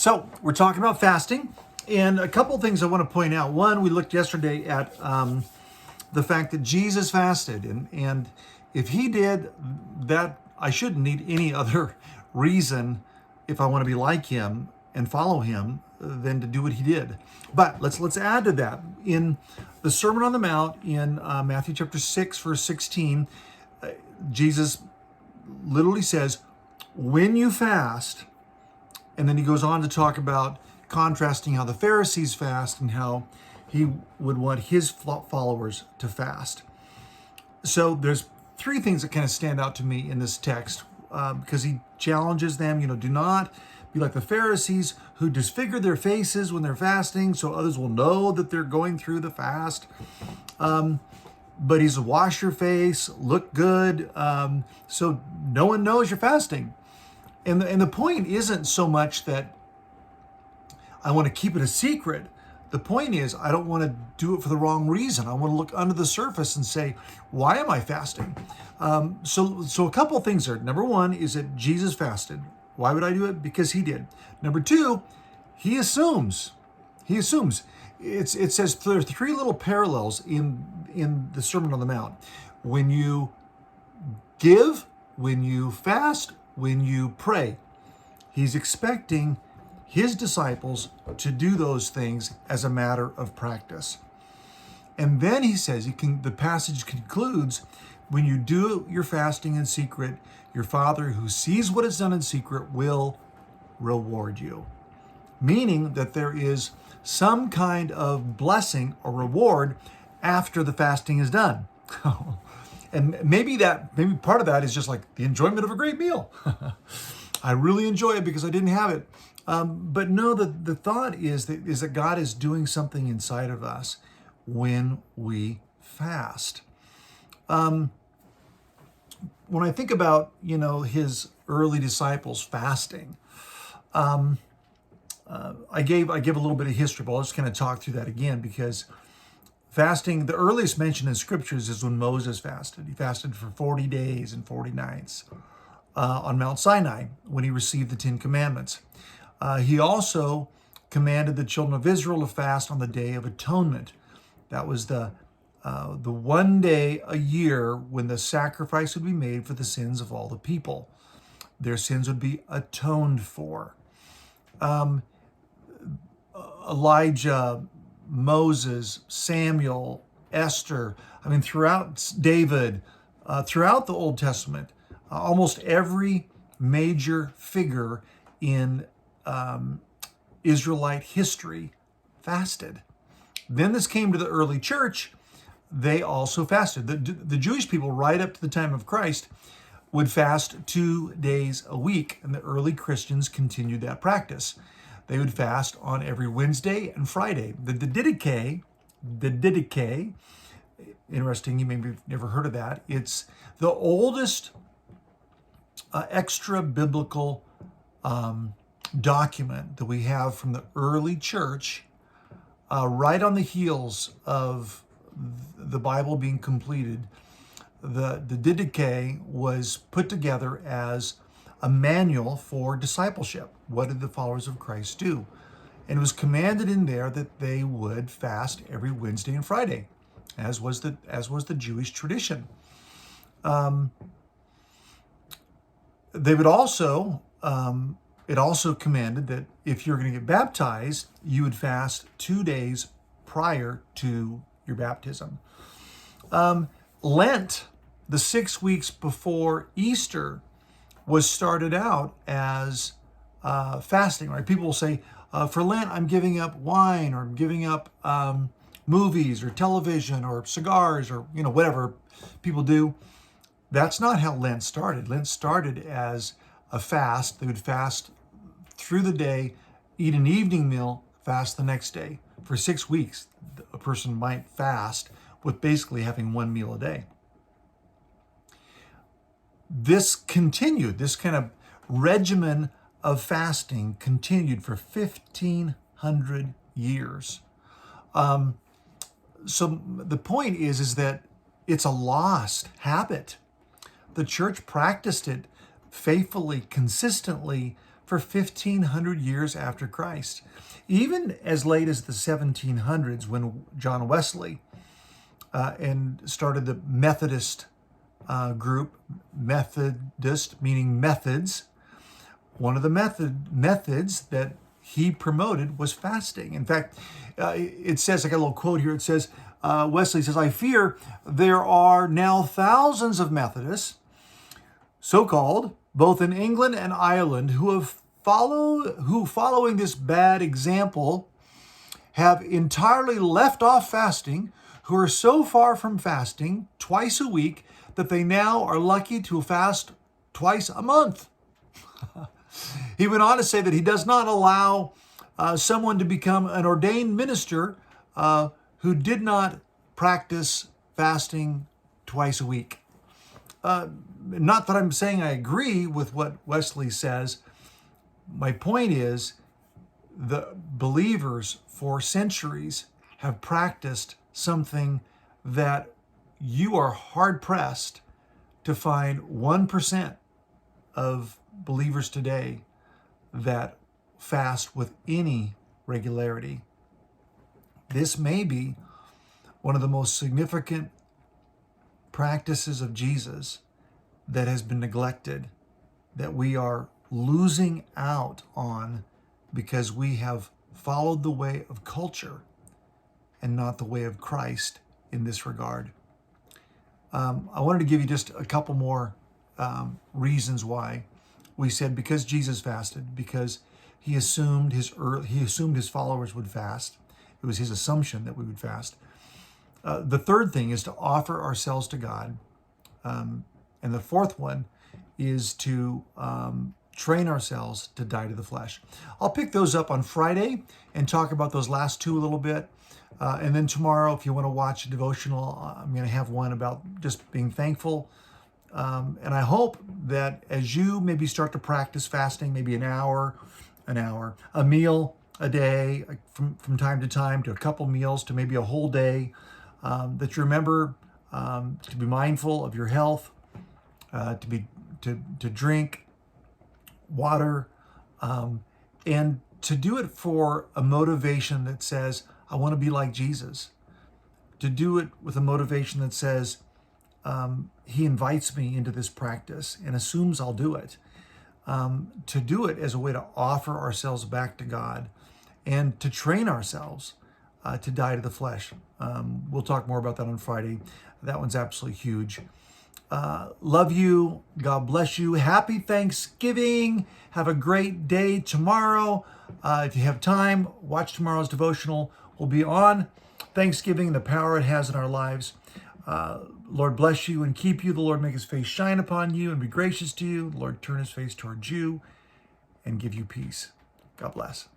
So we're talking about fasting, and a couple of things I want to point out. One, we looked yesterday at the fact that Jesus fasted, and if he did that, I shouldn't need any other reason if I want to be like him and follow him than to do what he did. But let's add to that. In the Sermon on the Mount in Matthew chapter 6, verse 16, Jesus literally says, when you fast, and then he goes on to talk about contrasting how the Pharisees fast and how he would want his followers to fast. So there's three things that kind of stand out to me in this text because he challenges them, do not be like the Pharisees who disfigure their faces when they're fasting so others will know that they're going through the fast. But he's wash your face, look good, so no one knows you're fasting. And the point isn't so much that I want to keep it a secret. The point is I don't want to do it for the wrong reason. I want to look under the surface and say, why am I fasting? So a couple of things there. Number one is that Jesus fasted. Why would I do it? Because he did. Number two, he assumes. It says there are three little parallels in the Sermon on the Mount. When you give, when you fast, when you pray, he's expecting his disciples to do those things as a matter of practice. And then he says, the passage concludes, when you do your fasting in secret, your Father who sees what is done in secret will reward you. Meaning that there is some kind of blessing or reward after the fasting is done. And maybe part of that is just like the enjoyment of a great meal. I really enjoy it because I didn't have it. But no, the thought is that God is doing something inside of us when we fast. When I think about, his early disciples fasting, I gave a little bit of history, but I'll just kind of talk through that again because fasting, the earliest mention in scriptures is when Moses fasted. He fasted for 40 days and 40 nights on Mount Sinai when he received the 10 Commandments. He also commanded the children of Israel to fast on the Day of Atonement. That was the one day a year when the sacrifice would be made for the sins of all the people. Their sins would be atoned for. Elijah, Moses, Samuel, Esther, throughout David, throughout the Old Testament, almost every major figure in Israelite history fasted. Then this came to the early church. They also fasted. The Jewish people, right up to the time of Christ, would fast 2 days a week, and the early Christians continued that practice. They would fast on every Wednesday and Friday. The Didache, interesting, you maybe have never heard of that. It's the oldest extra biblical document that we have from the early church, right on the heels of the Bible being completed. The Didache was put together as a manual for discipleship. What did the followers of Christ do? And it was commanded in there that they would fast every Wednesday and Friday, as was the Jewish tradition. They would also, it also commanded that if you're going to get baptized, you would fast 2 days prior to your baptism. Lent, the 6 weeks before Easter, was started out as fasting, right? People will say, for Lent, I'm giving up wine, or I'm giving up movies or television or cigars or, whatever people do. That's not how Lent started. Lent started as a fast. They would fast through the day, eat an evening meal, fast the next day. For 6 weeks, a person might fast with basically having one meal a day. This continued, this kind of regimen of fasting continued for 1,500 years. So the point is that it's a lost habit. The church practiced it faithfully, consistently for 1,500 years after Christ. Even as late as the 1700s, when John Wesley and started the Methodist group, Methodist meaning methods. One of the methods that he promoted was fasting. In fact, it says, I got a little quote here, it says, Wesley says, "I fear there are now thousands of Methodists, so-called, both in England and Ireland, who following this bad example have entirely left off fasting, who are so far from fasting twice a week that they now are lucky to fast twice a month." He went on to say that he does not allow someone to become an ordained minister who did not practice fasting twice a week. Not that I'm saying I agree with what Wesley says. My point is, the believers for centuries have practiced something that you are hard-pressed to find 1% of believers today that fast with any regularity. This may be one of the most significant practices of Jesus that has been neglected, that we are losing out on because we have followed the way of culture and not the way of Christ in this regard. I wanted to give you just a couple more reasons why we said because Jesus fasted, because he assumed his followers would fast. It was his assumption that we would fast. The third thing is to offer ourselves to God. And the fourth one is to train ourselves to die to the flesh. I'll pick those up on Friday and talk about those last two a little bit. And then tomorrow, if you want to watch a devotional, I'm going to have one about just being thankful. And I hope that as you maybe start to practice fasting, maybe an hour, a meal a day, from time to time, to a couple meals, to maybe a whole day, that you remember to be mindful of your health, to drink water, and to do it for a motivation that says, I want to be like Jesus. To do it with a motivation that says, he invites me into this practice and assumes I'll do it. To do it as a way to offer ourselves back to God and to train ourselves to die to the flesh. We'll talk more about that on Friday. That one's absolutely huge. Love you. God bless you. Happy Thanksgiving. Have a great day tomorrow. If you have time, watch tomorrow's devotional. We'll be on Thanksgiving, the power it has in our lives. Lord bless you and keep you. The Lord make his face shine upon you and be gracious to you. The Lord turn his face towards you and give you peace. God bless.